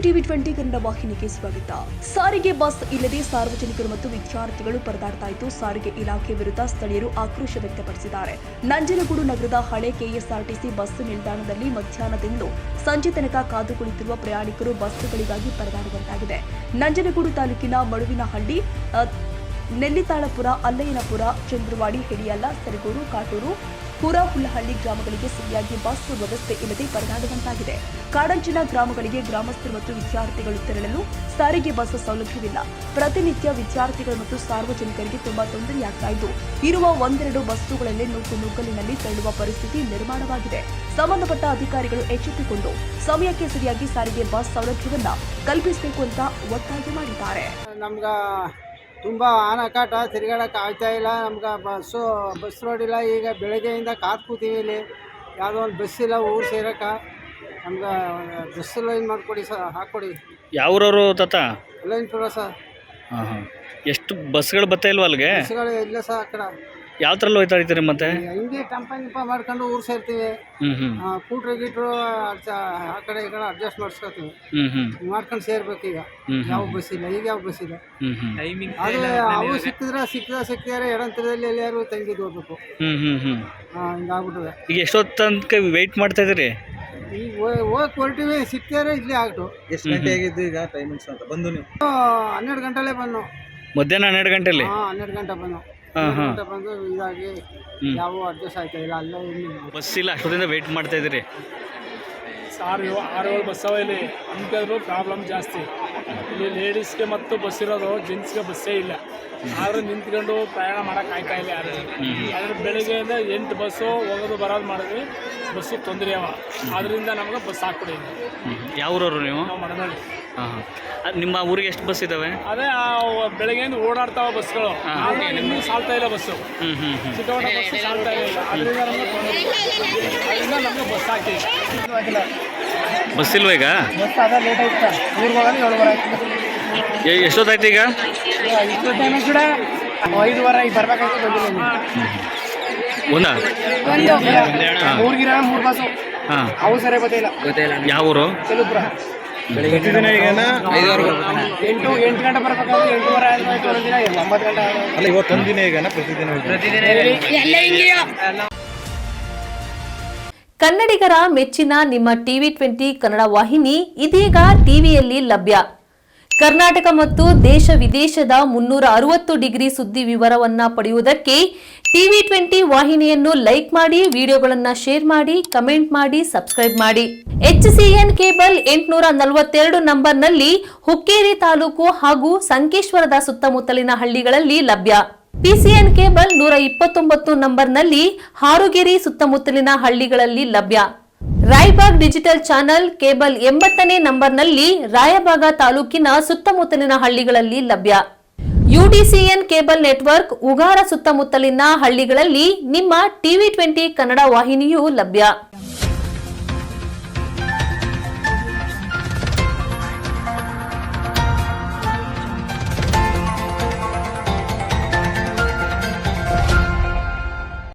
TV 20 Kannada ವಾಹಿನಿಗೆ ಸ್ವಾಗತ. ಸಾರಿಗೆ ಬಸ್ ಇಲ್ಲದೆ ಸಾರ್ವಜನಿಕರು ಮತ್ತು ವಿದ್ಯಾರ್ಥಿಗಳು ಪರದಾಡ್ತಾ ಇದ್ದು, ಸಾರಿಗೆ ಇಲಾಖೆ ವಿರುದ್ಧ ಸ್ಥಳೀಯರು ಆಕ್ರೋಶ ವ್ಯಕ್ತಪಡಿಸಿದ್ದಾರೆ. ನಂಜನಗೂಡು ನಗರದ ಹಳೆ ಕೆಎಸ್ಆರ್ಟಿಸಿ ಬಸ್ ನಿಲ್ದಾಣದಲ್ಲಿ ಮಧ್ಯಾಹ್ನದಿಂದ ಸಂಜೆ ತನಕ ಕಾದು ಕುಳಿತಿರುವ ಪ್ರಯಾಣಿಕರು ಬಸ್ಗಳಿಗಾಗಿ ಪರದಾಡುವಂತಾಗಿದೆ. ನಂಜನಗೂಡು ತಾಲೂಕಿನ ಮಡುವಿನಹಳ್ಳಿ, ನೆಲ್ಲಿತಾಳಪುರ, ಅಲ್ಲಯ್ಯನಪುರ, ಚಂದ್ರವಾಡಿ, ಹೆಡಿಯಲ್ಲ, ಸರಗೂರು, ಕಾಟೂರು, ಹುರಹುಲ್ಲಹಳ್ಳಿ ಗ್ರಾಮಗಳಿಗೆ ಸರಿಯಾಗಿ ಬಸ್ ವ್ಯವಸ್ಥೆ ಇಲ್ಲದೆ ಪರದಾಡುವಂತಾಗಿದೆ. ಕಾಡಂಚಿನ ಗ್ರಾಮಗಳಿಗೆ ಗ್ರಾಮಸ್ಥರು ಮತ್ತು ವಿದ್ಯಾರ್ಥಿಗಳು ತೆರಳಲು ಸಾರಿಗೆ ಬಸ್ ಸೌಲಭ್ಯವಿಲ್ಲ. ಪ್ರತಿನಿತ್ಯ ವಿದ್ಯಾರ್ಥಿಗಳು ಮತ್ತು ಸಾರ್ವಜನಿಕರಿಗೆ ತುಂಬಾ ತೊಂದರೆಯಾಗ್ತಾ ಇದ್ದು, ಇರುವ ಒಂದೆರಡು ಬಸ್ಸುಗಳಲ್ಲೇ ನುಗ್ಗಲಿನಲ್ಲಿ ತೆರಳುವ ಪರಿಸ್ಥಿತಿ ನಿರ್ಮಾಣವಾಗಿದೆ. ಸಂಬಂಧಪಟ್ಟ ಅಧಿಕಾರಿಗಳು ಎಚ್ಚೆತ್ತುಕೊಂಡು ಸಮಯಕ್ಕೆ ಸರಿಯಾಗಿ ಸಾರಿಗೆ ಬಸ್ ಸೌಲಭ್ಯವನ್ನ ಕಲ್ಪಿಸಬೇಕು ಅಂತ ಒತ್ತಾಯ ಮಾಡಿದ್ದಾರೆ. ತುಂಬ ಆನಕಾಟ ತಿರುಗಾಡಕ್ಕೆ ಆಗ್ತಾ ಇಲ್ಲ. ನಮ್ಗೆ ಬಸ್ ರೋಡ್ ಇಲ್ಲ. ಈಗ ಬೆಳಗ್ಗೆಯಿಂದ ಕಾದು ಕೂತೀವಿ. ಇಲ್ಲಿ ಯಾವುದೋ ಒಂದು ಬಸ್ ಇಲ್ಲ ಊರು ಸೇರೋಕೆ. ನಮ್ಗೆ ಬಸ್ ಲೈನ್ ಮಾಡಿಕೊಡಿ ಸರ್, ಹಾಕ್ಕೊಡಿ. ಯಾವ್ರವರು ತಾತ? ಲೈನ್ ಪುರ ಸರ್. ಎಷ್ಟು ಬಸ್ಗಳು ಬರ್ತಾ ಇಲ್ವಾ ಅಲ್ಲಿಗೆ? ಬಸ್ಗಳು ಇಲ್ಲ ಸರ್. ಆ ಕಡೆ ಯಾವ ಥರ ಹೋಯ್ತಾ ಇರ್ತೀರಿ? ಮತ್ತೆ ಹಿಂಗೆ ಟಂಪ ಮಾಡ್ಕೊಂಡು ಊರು ಸೇರ್ತೀವಿ. ಕೂಟ್ರು ಗೀಟ್ರು ಆ ಕಡೆ ಈ ಕಡೆ ಅಡ್ಜಸ್ಟ್ ಮಾಡಿಸ್ಕೊತೀವಿ. ಮಾಡ್ಕೊಂಡು ಸೇರ್ಬೇಕು. ಈಗ ಯಾವ ಬಸ್ ಇಲ್ಲ. ಈಗ ಯಾವ ಬಸ್ ಇಲ್ಲ. ಆದರೆ ಅವು ಸಿಕ್ಕಿದ್ರೆ ಎಡಂತರದಲ್ಲಿ ಎಲ್ಲಾರು ತಂಗಿದ್ದು ಹೋಗ್ಬೇಕು. ಹಿಂಗಾಗ್ಬಿಟ್ರೆ ಈಗ ಎಷ್ಟೊತ್ತು ತನಕ ವೆಯ್ಟ್ ಮಾಡ್ತಾ ಇದ್ದೀರಿ? ಈಗ ಹೋಗಕ್ಕೆ ಹೊರಟಿವಿ. ಸಿಕ್ಕಿದ್ರೆ ಇಲ್ಲೇ ಆಗ್ತು. ಎಷ್ಟು ಗಂಟೆ ಆಗಿದ್ದು ಈಗ ಟೈಮಿಂಗ್ಸ್ ಅಂತ? ಬಂದು ನೀವು 12 ಗಂಟೆಲೇ ಬಂದು. ಮಧ್ಯಾಹ್ನ 12 ಗಂಟೆಲಿ? 12 ಗಂಟೆ ಬಂದು. ಬಂದು ಇದಾಗಿ ಯಾವ ಅಡ್ಜಸ್ಟ್ ಆಯ್ತಾ ಇಲ್ಲ. ಅಲ್ಲೇ ಬಸ್ ಇಲ್ಲ, ಅಷ್ಟೊತ್ತಿಂದ ವೆಯ್ಟ್ ಮಾಡ್ತಾ ಇದ್ದೀರಿ? 6-7 ಬಸ್ ಅವ ಇಲ್ಲಿ. ಅಂಥದ್ದು ಪ್ರಾಬ್ಲಮ್ ಜಾಸ್ತಿ ಇಲ್ಲಿ. ಲೇಡೀಸ್ಗೆ ಮತ್ತು ಬಸ್ ಇರೋದು, ಜೆಂಟ್ಸ್ಗೆ ಬಸ್ಸೇ ಇಲ್ಲ. ಆದರೂ ನಿಂತ್ಕೊಂಡು ಪ್ರಯಾಣ ಮಾಡೋಕೆ ಆಗ್ತಾ ಇಲ್ಲ ಯಾರು. ಆದರೆ ಬೆಳಗ್ಗೆಯಿಂದ 8 ಬಸ್ಸು ಹೋಗೋದು ಬರೋದು ಮಾಡಿದ್ವಿ. ಬಸ್ಸು ತೊಂದರೆ ಅವ. ಆದ್ದರಿಂದ ನಮ್ಗೆ ಬಸ್ ಹಾಕ್ಕೊಡಿ. ಯಾವ್ರವರು ನೀವು? ನಾವು ಮಡನಹಳ್ಳಿ. ನಿಮ್ಮ ಊರಿಗೆ ಎಷ್ಟು ಬಸ್ ಇದ್ದಾವೆ? ಅದೇ ಬೆಳಗ್ಗೆಯಿಂದ ಓಡಾಡ್ತಾವ ಬಸ್ಗಳು. ಆದರೆ ಇನ್ನೂ ಸಾಲ್ತಾ ಇಲ್ಲ ಬಸ್ಸು. ಚಿಕ್ಕವಣ್ಣ ಬಸ್ಸು ಸಾಲ್ತಾ ಇಲ್ಲ. ಅದರಿಂದ ನಮಗೆ ತೊಂದರೆ. ಅದರಿಂದ ನಮಗೆ ಬಸ್ ಹಾಕಿ. ಬಸ್ ಇಲ್ವ ಈಗ? ಬಸ್ ಅದ ಲೇಟ್ ಆಯ್ತು. ಊರಿಗೆ ಹೋಗೋದು 7 ವಾರ ಆಯ್ತು. ಎಷ್ಟೊತ್ತಾಯ್ತು ಈಗ? ಇಷ್ಟು ಟೈಮ್ ಕೂಡ 5 ವಾರ ಈಗ ಬರ್ಬೇಕಾಯ್ತು. ಬಂದಿಲ್ಲ. ಊರಿಗಿರ 3 ಬಸ್ಸು. ಅವು ಸರಿ ಗೊತ್ತಿಲ್ಲ. ಯಾವ ಊರು? ಕೆಲುಪುರ. ಪ್ರತಿದಿನ ಈಗ 8 ಗಂಟೆ ಬರ್ಬೇಕಾದ್ರೆ 8 ವಾರ ಆಯ್ತು. ಒಂದಿನ 9 ಗಂಟೆ ಅಲ್ಲ, ಇವತ್ತೊಂದು ದಿನ ಈಗ ಪ್ರತಿದಿನ ಕನ್ನಡಿಗರ ಮೆಚ್ಚಿನ ನಿಮ್ಮ ಟಿವಿ 20 ಕನ್ನಡ ವಾಹಿನಿ ಇದೀಗ ಟಿವಿಯಲ್ಲಿ ಲಭ್ಯ. ಕರ್ನಾಟಕ ಮತ್ತು ದೇಶ ವಿದೇಶದ 360 ಡಿಗ್ರಿ ಸುದ್ದಿ ವಿವರವನ್ನ ಪಡೆಯುವುದಕ್ಕೆ ಟಿವಿ 20 ವಾಹಿನಿಯನ್ನು ಲೈಕ್ ಮಾಡಿ, ವಿಡಿಯೋಗಳನ್ನು ಶೇರ್ ಮಾಡಿ, ಕಮೆಂಟ್ ಮಾಡಿ, ಸಬ್ಸ್ಕ್ರೈಬ್ ಮಾಡಿ. HCN ಕೇಬಲ್ 842 ನಂಬರ್ನಲ್ಲಿ ಹುಕ್ಕೇರಿ ತಾಲೂಕು ಹಾಗೂ ಸಂಕೇಶ್ವರದ ಸುತ್ತಮುತ್ತಲಿನ ಹಳ್ಳಿಗಳಲ್ಲಿ ಲಭ್ಯ. PCN ಕೇಬಲ್ 129 ನಂಬರ್ನಲ್ಲಿ ಹಾರುಗೆರೆ ಸುತ್ತಮುತ್ತಲಿನ ಹಳ್ಳಿಗಳಲ್ಲಿ ಲಭ್ಯ. ರಾಯಬಾಗ್ ಡಿಜಿಟಲ್ ಚಾನೆಲ್ ಕೇಬಲ್ 80ನೇ ನಂಬರ್ನಲ್ಲಿ ರಾಯಬಾಗ ತಾಲೂಕಿನ ಸುತ್ತಮುತ್ತಲಿನ ಹಳ್ಳಿಗಳಲ್ಲಿ ಲಭ್ಯ. UDCN ಕೇಬಲ್ ನೆಟ್ವರ್ಕ್ ಉಗಾರ ಸುತ್ತಮುತ್ತಲಿನ ಹಳ್ಳಿಗಳಲ್ಲಿ ನಿಮ್ಮ ಟಿವಿ 20 ಕನ್ನಡ ವಾಹಿನಿಯೂ ಲಭ್ಯ.